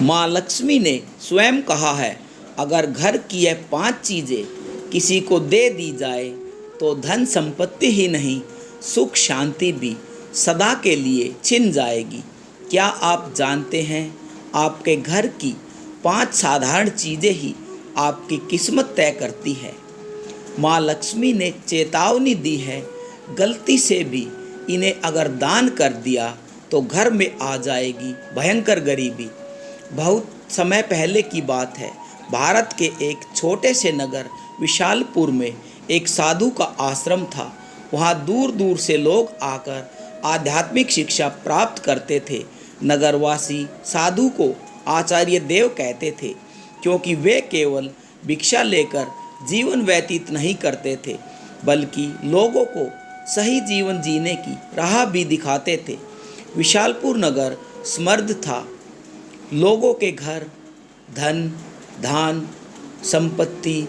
माँ लक्ष्मी ने स्वयं कहा है, अगर घर की यह 5 चीज़ें किसी को दे दी जाए तो धन संपत्ति ही नहीं, सुख शांति भी सदा के लिए छिन जाएगी। क्या आप जानते हैं, आपके घर की 5 साधारण चीज़ें ही आपकी किस्मत तय करती है। माँ लक्ष्मी ने चेतावनी दी है, गलती से भी इन्हें अगर दान कर दिया तो घर में आ जाएगी भयंकर गरीबी। बहुत समय पहले की बात है, भारत के एक छोटे से नगर विशालपुर में एक साधु का आश्रम था। वहाँ दूर दूर से लोग आकर आध्यात्मिक शिक्षा प्राप्त करते थे। नगरवासी साधु को आचार्य देव कहते थे, क्योंकि वे केवल भिक्षा लेकर जीवन व्यतीत नहीं करते थे, बल्कि लोगों को सही जीवन जीने की राह भी दिखाते थे। विशालपुर नगर समृद्ध था। लोगों के घर धन, धान, संपत्ति,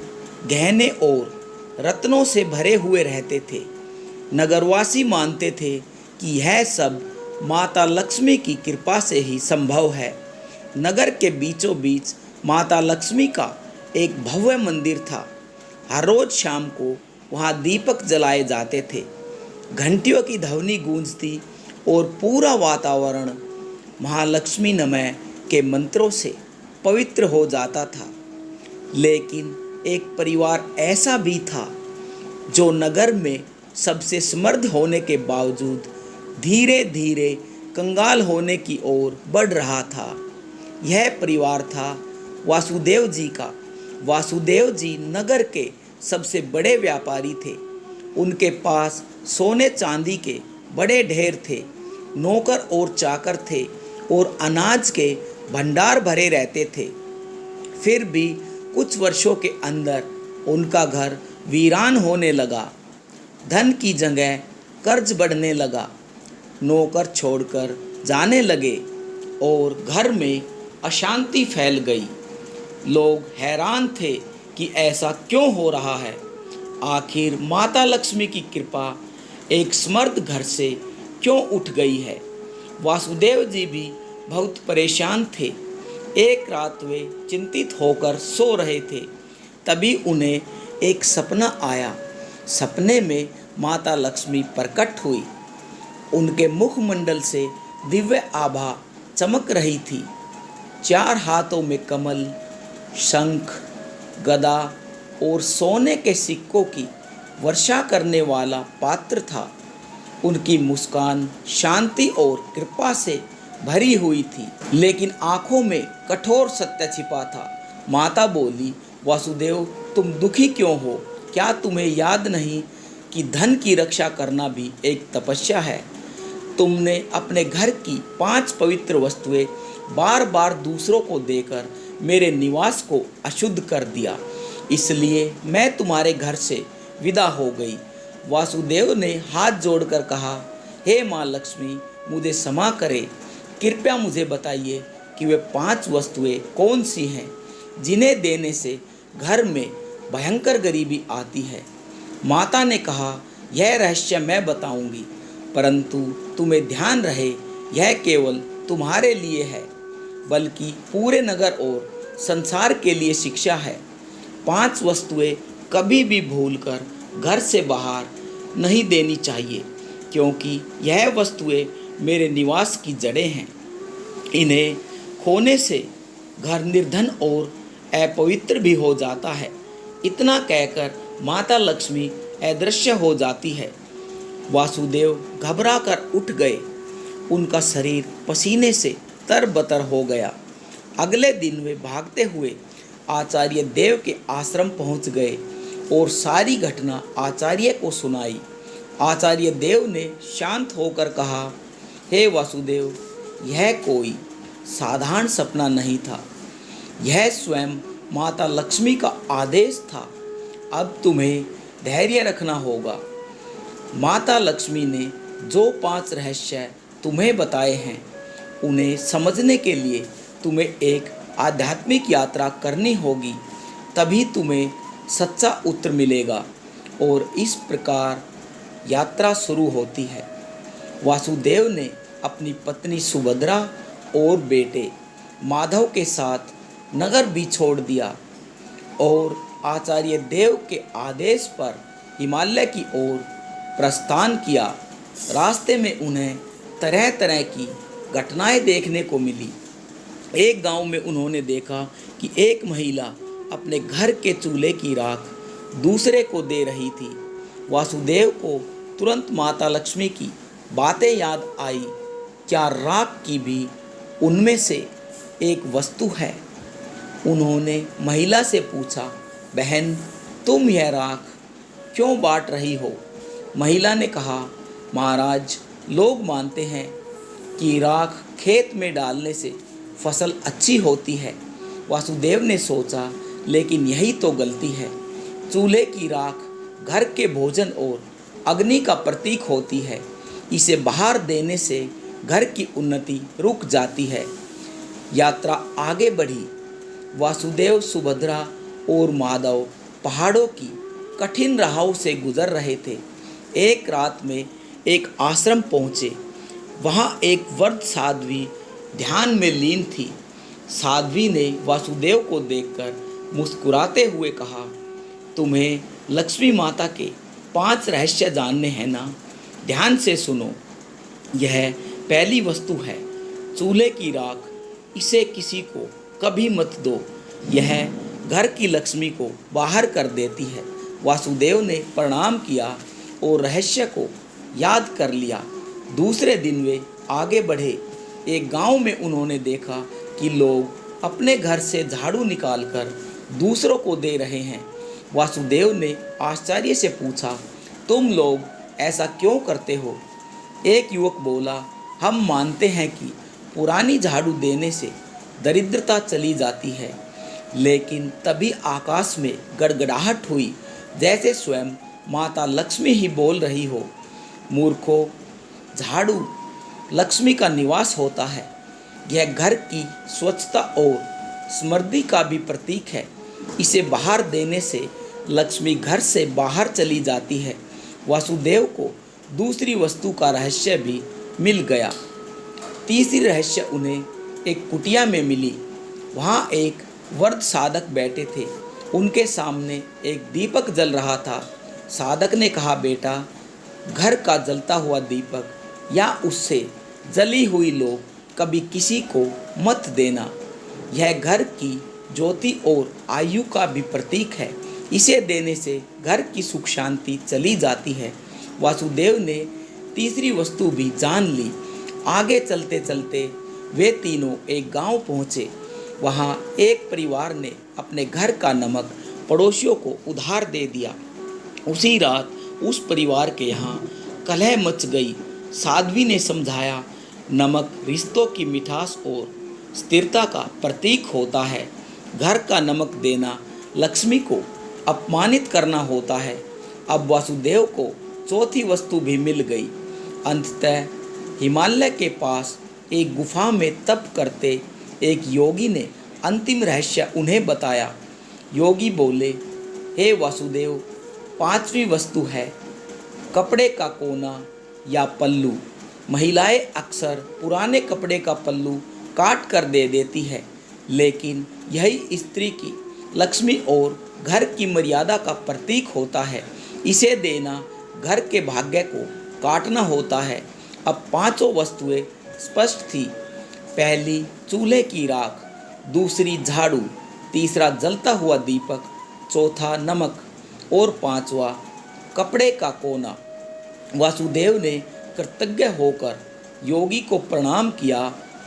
गहने और रत्नों से भरे हुए रहते थे। नगरवासी मानते थे कि यह सब माता लक्ष्मी की कृपा से ही संभव है। नगर के बीचों बीच माता लक्ष्मी का एक भव्य मंदिर था। हर रोज शाम को वहाँ दीपक जलाए जाते थे, घंटियों की ध्वनि गूंजती और पूरा वातावरण महालक्ष्मी नमः के मंत्रों से पवित्र हो जाता था। लेकिन एक परिवार ऐसा भी था जो नगर में सबसे समृद्ध होने के बावजूद धीरे धीरे कंगाल होने की ओर बढ़ रहा था। यह परिवार था वासुदेव जी का। वासुदेव जी नगर के सबसे बड़े व्यापारी थे। उनके पास सोने चांदी के बड़े ढेर थे, नौकर और चाकर थे और अनाज के भंडार भरे रहते थे। फिर भी कुछ वर्षों के अंदर उनका घर वीरान होने लगा। धन की जगह कर्ज बढ़ने लगा, नौकर छोड़कर जाने लगे और घर में अशांति फैल गई। लोग हैरान थे कि ऐसा क्यों हो रहा है। आखिर माता लक्ष्मी की कृपा एक समृद्ध घर से क्यों उठ गई है। वासुदेव जी भी बहुत परेशान थे। एक रात वे चिंतित होकर सो रहे थे, तभी उन्हें एक सपना आया। सपने में माता लक्ष्मी प्रकट हुई। उनके मुखमंडल से दिव्य आभा चमक रही थी। 4 हाथों में कमल, शंख, गदा और सोने के सिक्कों की वर्षा करने वाला पात्र था। उनकी मुस्कान शांति और कृपा से भरी हुई थी, लेकिन आंखों में कठोर सत्य छिपा था। माता बोली, वासुदेव, तुम दुखी क्यों हो? क्या तुम्हें याद नहीं कि धन की रक्षा करना भी एक तपस्या है? तुमने अपने घर की 5 पवित्र वस्तुएं बार बार दूसरों को देकर मेरे निवास को अशुद्ध कर दिया, इसलिए मैं तुम्हारे घर से विदा हो गई। वासुदेव ने हाथ जोड़कर कहा, हे माँ लक्ष्मी, मुझे क्षमा करें। कृपया मुझे बताइए कि वे 5 वस्तुएं कौन सी हैं जिन्हें देने से घर में भयंकर गरीबी आती है। माता ने कहा, यह रहस्य मैं बताऊंगी, परंतु तुम्हें ध्यान रहे यह केवल तुम्हारे लिए है, बल्कि पूरे नगर और संसार के लिए शिक्षा है। 5 वस्तुएं कभी भी भूलकर घर से बाहर नहीं देनी चाहिए, क्योंकि यह वस्तुएं मेरे निवास की जड़ें हैं। इन्हें खोने से घर निर्धन और अपवित्र भी हो जाता है। इतना कहकर माता लक्ष्मी अदृश्य हो जाती है। वासुदेव घबराकर उठ गए। उनका शरीर पसीने से तरबतर हो गया। अगले दिन वे भागते हुए आचार्य देव के आश्रम पहुंच गए और सारी घटना आचार्य को सुनाई। आचार्य देव ने शांत होकर कहा, हे वासुदेव, यह कोई साधारण सपना नहीं था, यह स्वयं माता लक्ष्मी का आदेश था। अब तुम्हें धैर्य रखना होगा। माता लक्ष्मी ने जो 5 रहस्य तुम्हें बताए हैं, उन्हें समझने के लिए तुम्हें एक आध्यात्मिक यात्रा करनी होगी, तभी तुम्हें सच्चा उत्तर मिलेगा। और इस प्रकार यात्रा शुरू होती है। वासुदेव ने अपनी पत्नी सुभद्रा और बेटे माधव के साथ नगर भी छोड़ दिया और आचार्य देव के आदेश पर हिमालय की ओर प्रस्थान किया। रास्ते में उन्हें तरह तरह की घटनाएं देखने को मिली। एक गांव में उन्होंने देखा कि एक महिला अपने घर के चूल्हे की राख दूसरे को दे रही थी। वासुदेव को तुरंत माता लक्ष्मी की बातें याद आई। क्या राख की भी उनमें से एक वस्तु है? उन्होंने महिला से पूछा, बहन, तुम यह राख क्यों बांट रही हो? महिला ने कहा, महाराज, लोग मानते हैं कि राख खेत में डालने से फसल अच्छी होती है। वासुदेव ने सोचा, लेकिन यही तो गलती है। चूल्हे की राख घर के भोजन और अग्नि का प्रतीक होती है। इसे बाहर देने से घर की उन्नति रुक जाती है। यात्रा आगे बढ़ी। वासुदेव, सुभद्रा और माधव पहाड़ों की कठिन राहों से गुजर रहे थे। एक रात में एक आश्रम पहुँचे। वहाँ एक वृद्ध साध्वी ध्यान में लीन थी। साध्वी ने वासुदेव को देखकर मुस्कुराते हुए कहा, तुम्हें लक्ष्मी माता के 5 रहस्य जानने हैं ना? ध्यान से सुनो। यह पहली वस्तु है, चूल्हे की राख। इसे किसी को कभी मत दो। यह घर की लक्ष्मी को बाहर कर देती है। वासुदेव ने प्रणाम किया और रहस्य को याद कर लिया। दूसरे दिन वे आगे बढ़े। एक गांव में उन्होंने देखा कि लोग अपने घर से झाड़ू निकालकर दूसरों को दे रहे हैं। वासुदेव ने आश्चर्य से पूछा, तुम लोग ऐसा क्यों करते हो? एक युवक बोला, हम मानते हैं कि पुरानी झाड़ू देने से दरिद्रता चली जाती है। लेकिन तभी आकाश में गड़गड़ाहट हुई, जैसे स्वयं माता लक्ष्मी ही बोल रही हो। मूर्खों, झाड़ू लक्ष्मी का निवास होता है। यह घर की स्वच्छता और समृद्धि का भी प्रतीक है। इसे बाहर देने से लक्ष्मी घर से बाहर चली जाती है। वासुदेव को दूसरी वस्तु का रहस्य भी मिल गया। तीसरी रहस्य उन्हें एक कुटिया में मिली। वहाँ एक वृद्ध साधक बैठे थे। उनके सामने एक दीपक जल रहा था। साधक ने कहा, बेटा, घर का जलता हुआ दीपक या उससे जली हुई लौ कभी किसी को मत देना। यह घर की ज्योति और आयु का भी प्रतीक है। इसे देने से घर की सुख शांति चली जाती है। वासुदेव ने तीसरी वस्तु भी जान ली। आगे चलते चलते वे तीनों एक गांव पहुँचे। वहाँ एक परिवार ने अपने घर का नमक पड़ोसियों को उधार दे दिया। उसी रात उस परिवार के यहाँ कलह मच गई। साध्वी ने समझाया, नमक रिश्तों की मिठास और स्थिरता का प्रतीक होता है। घर का नमक देना लक्ष्मी को अपमानित करना होता है। अब वासुदेव को चौथी वस्तु भी मिल गई। अंततः हिमालय के पास एक गुफा में तप करते एक योगी ने अंतिम रहस्य उन्हें बताया। योगी बोले, हे वासुदेव, 5वीं वस्तु है कपड़े का कोना या पल्लू। महिलाएं अक्सर पुराने कपड़े का पल्लू काट कर दे देती है, लेकिन यही स्त्री की लक्ष्मी और घर की मर्यादा का प्रतीक होता है। इसे देना घर के भाग्य को काटना होता है। अब 5 वस्तुएं स्पष्ट थी। पहली चूल्हे की राख, दूसरी झाड़ू, तीसरा जलता हुआ दीपक, चौथा नमक और 5वां कपड़े का कोना। वासुदेव ने कृतज्ञ होकर योगी को प्रणाम किया।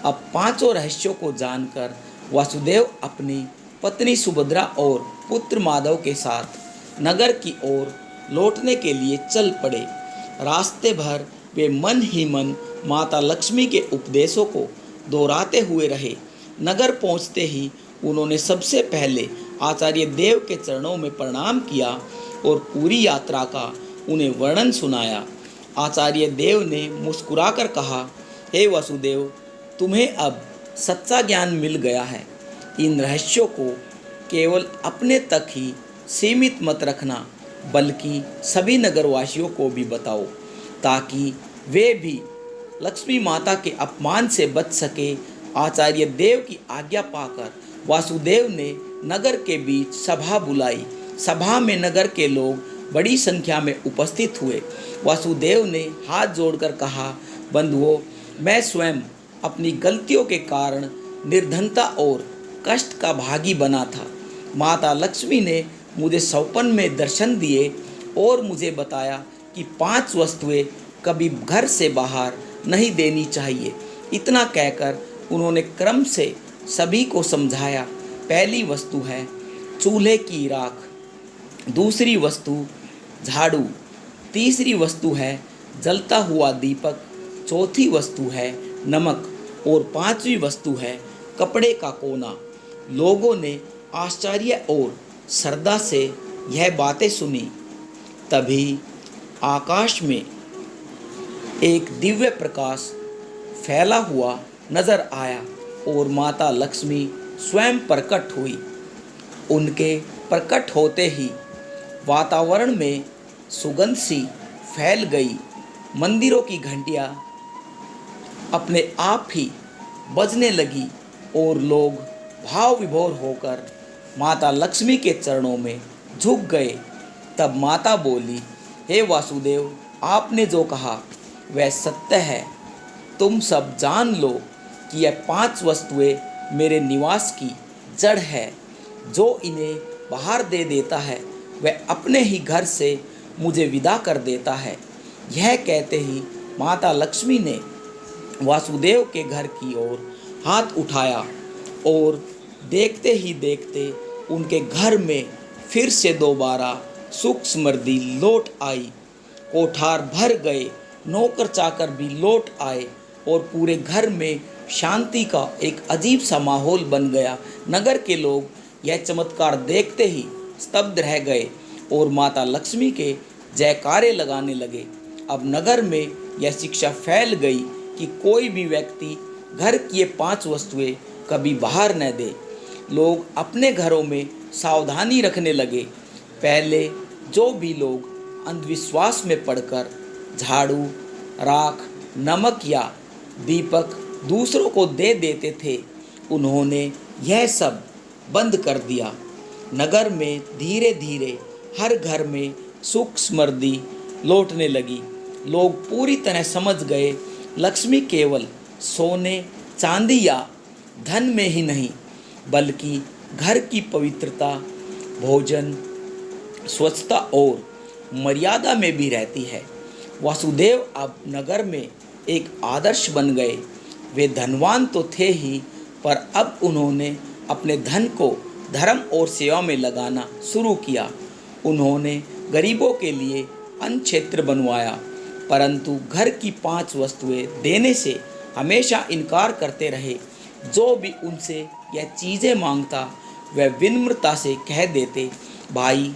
अब 5 रहस्यों को जानकर वासुदेव अपनी पत्नी सुभद्रा और पुत्र माधव के साथ नगर की ओर लौटने के लिए चल पड़े। रास्ते भर वे मन ही मन माता लक्ष्मी के उपदेशों को दोहराते हुए रहे। नगर पहुंचते ही उन्होंने सबसे पहले आचार्य देव के चरणों में प्रणाम किया और पूरी यात्रा का उन्हें वर्णन सुनाया। आचार्य देव ने मुस्कुराकर कहा, हे वासुदेव, तुम्हें अब सच्चा ज्ञान मिल गया है। इन रहस्यों को केवल अपने तक ही सीमित मत रखना, बल्कि सभी नगरवासियों को भी बताओ, ताकि वे भी लक्ष्मी माता के अपमान से बच सके आचार्य देव की आज्ञा पाकर वासुदेव ने नगर के बीच सभा बुलाई। सभा में नगर के लोग बड़ी संख्या में उपस्थित हुए। वासुदेव ने हाथ जोड़कर कहा, बंधुओं, मैं स्वयं अपनी गलतियों के कारण निर्धनता और कष्ट का भागी बना था। माता लक्ष्मी ने मुझे स्वप्न में दर्शन दिए और मुझे बताया कि 5 वस्तुएं कभी घर से बाहर नहीं देनी चाहिए। इतना कहकर उन्होंने क्रम से सभी को समझाया। पहली वस्तु है चूल्हे की राख, दूसरी वस्तु झाड़ू, तीसरी वस्तु है जलता हुआ दीपक, चौथी वस्तु है नमक और 5वीं वस्तु है कपड़े का कोना। लोगों ने आश्चर्य और श्रद्धा से यह बातें सुनी। तभी आकाश में एक दिव्य प्रकाश फैला हुआ नजर आया और माता लक्ष्मी स्वयं प्रकट हुई। उनके प्रकट होते ही वातावरण में सुगंध सी फैल गई। मंदिरों की घंटियां अपने आप ही बजने लगी और लोग भाव विभोर होकर माता लक्ष्मी के चरणों में झुक गए। तब माता बोली, हे वासुदेव, आपने जो कहा वह सत्य है। तुम सब जान लो कि यह 5 वस्तुएं मेरे निवास की जड़ है। जो इन्हें बाहर दे देता है वह अपने ही घर से मुझे विदा कर देता है। यह कहते ही माता लक्ष्मी ने वासुदेव के घर की ओर हाथ उठाया और देखते ही देखते उनके घर में फिर से दोबारा सुख समृद्धि लौट आई। कोठार भर गए, नौकर चाकर भी लौट आए और पूरे घर में शांति का एक अजीब सा माहौल बन गया। नगर के लोग यह चमत्कार देखते ही स्तब्ध रह गए और माता लक्ष्मी के जयकारे लगाने लगे। अब नगर में यह शिक्षा फैल गई कि कोई भी व्यक्ति घर की ये 5 वस्तुएं कभी बाहर न दे। लोग अपने घरों में सावधानी रखने लगे। पहले जो भी लोग अंधविश्वास में पड़कर झाड़ू, राख, नमक या दीपक दूसरों को दे देते थे, उन्होंने यह सब बंद कर दिया। नगर में धीरे धीरे हर घर में सुख समृद्धि लौटने लगी। लोग पूरी तरह समझ गए, लक्ष्मी केवल सोने, चांदी या धन में ही नहीं, बल्कि घर की पवित्रता, भोजन, स्वच्छता और मर्यादा में भी रहती है। वासुदेव अब नगर में एक आदर्श बन गए। वे धनवान तो थे ही, पर अब उन्होंने अपने धन को धर्म और सेवा में लगाना शुरू किया। उन्होंने गरीबों के लिए अन्न क्षेत्र बनवाया, परंतु घर की 5 वस्तुएं देने से हमेशा इनकार करते रहे। जो भी उनसे यह चीज़ें मांगता वह विनम्रता से कह देते, भाई,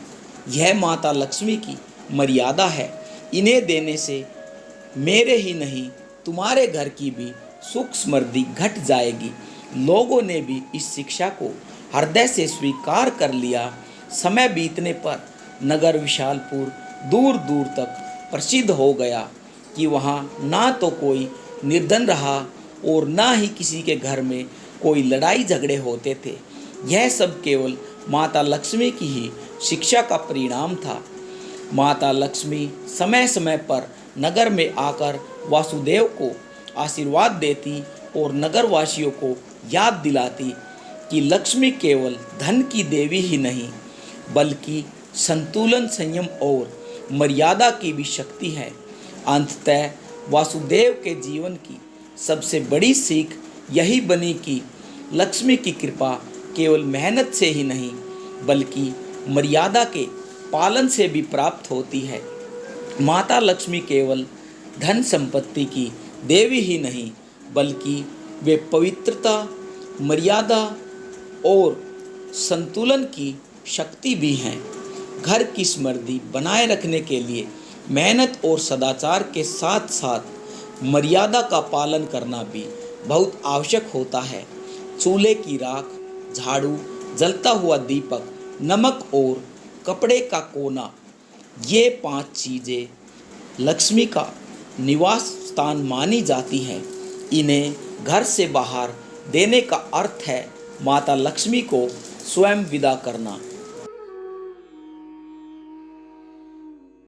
यह माता लक्ष्मी की मर्यादा है। इन्हें देने से मेरे ही नहीं, तुम्हारे घर की भी सुख समृद्धि घट जाएगी। लोगों ने भी इस शिक्षा को हृदय से स्वीकार कर लिया। समय बीतने पर नगर विशालपुर दूर दूर तक प्रसिद्ध हो गया कि वहाँ ना तो कोई निर्धन रहा और ना ही किसी के घर में कोई लड़ाई झगड़े होते थे। यह सब केवल माता लक्ष्मी की ही शिक्षा का परिणाम था। माता लक्ष्मी समय समय पर नगर में आकर वासुदेव को आशीर्वाद देती और नगरवासियों को याद दिलाती कि लक्ष्मी केवल धन की देवी ही नहीं, बल्कि संतुलन, संयम और मर्यादा की भी शक्ति है। अंततः वासुदेव के जीवन की सबसे बड़ी सीख यही बनी कि लक्ष्मी की कृपा केवल मेहनत से ही नहीं, बल्कि मर्यादा के पालन से भी प्राप्त होती है। माता लक्ष्मी केवल धन संपत्ति की देवी ही नहीं, बल्कि वे पवित्रता, मर्यादा और संतुलन की शक्ति भी हैं। घर की समृद्धि बनाए रखने के लिए मेहनत और सदाचार के साथ साथ मर्यादा का पालन करना भी बहुत आवश्यक होता है। चूल्हे की राख, झाड़ू, जलता हुआ दीपक, नमक और कपड़े का कोना, ये 5 चीज़ें लक्ष्मी का निवास स्थान मानी जाती हैं। इन्हें घर से बाहर देने का अर्थ है माता लक्ष्मी को स्वयं विदा करना।